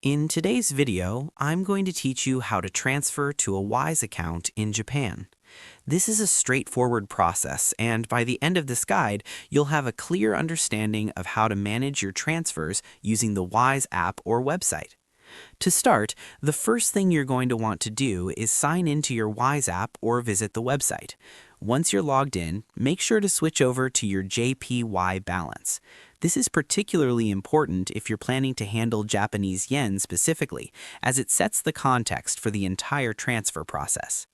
In today's video, I'm going to teach you how to transfer to a Wise account in Japan. This is a straightforward process, and by the end of this guide, you'll have a clear understanding of how to manage your transfers using the Wise app or website. To start, the first thing you're going to want to do is sign into your Wise app or visit the website. Once you're logged in, make sure to switch over to your JPY balance. This is particularly important if you're planning to handle Japanese yen specifically, as it sets the context for the entire transfer process.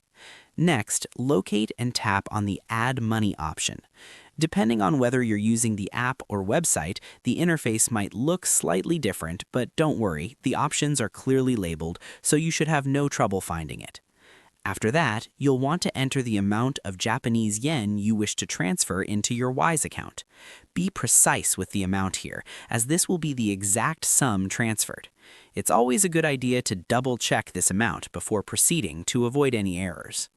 Next, locate and tap on the Add Money option. Depending on whether you're using the app or website, the interface might look slightly different, but don't worry, the options are clearly labeled, so you should have no trouble finding it. After that, you'll want to enter the amount of Japanese yen you wish to transfer into your Wise account. Be precise with the amount here, as this will be the exact sum transferred. It's always a good idea to double-check this amount before proceeding to avoid any errors.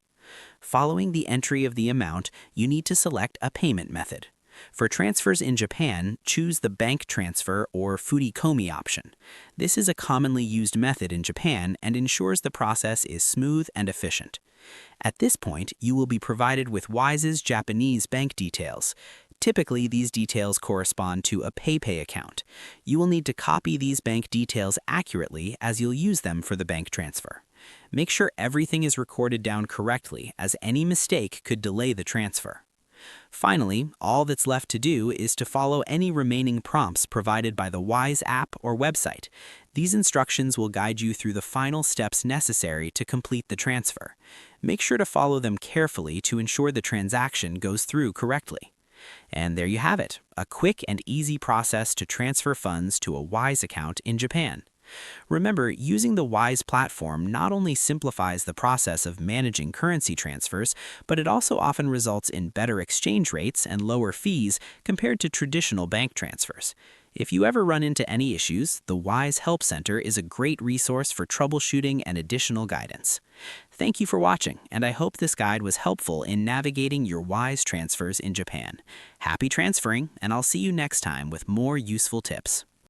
Following the entry of the amount, you need to select a payment method. For transfers in Japan, choose the bank transfer or furikomi option. This is a commonly used method in Japan and ensures the process is smooth and efficient. At this point, you will be provided with Wise's Japanese bank details. Typically, these details correspond to a PayPay account. You will need to copy these bank details accurately as you'll use them for the bank transfer. Make sure everything is recorded down correctly, as any mistake could delay the transfer. Finally, all that's left to do is to follow any remaining prompts provided by the Wise app or website. These instructions will guide you through the final steps necessary to complete the transfer. Make sure to follow them carefully to ensure the transaction goes through correctly. And there you have it, a quick and easy process to transfer funds to a Wise account in Japan. Remember, using the Wise platform not only simplifies the process of managing currency transfers, but it also often results in better exchange rates and lower fees compared to traditional bank transfers. If you ever run into any issues, the Wise Help Center is a great resource for troubleshooting and additional guidance. Thank you for watching, and I hope this guide was helpful in navigating your Wise transfers in Japan. Happy transferring, and I'll see you next time with more useful tips.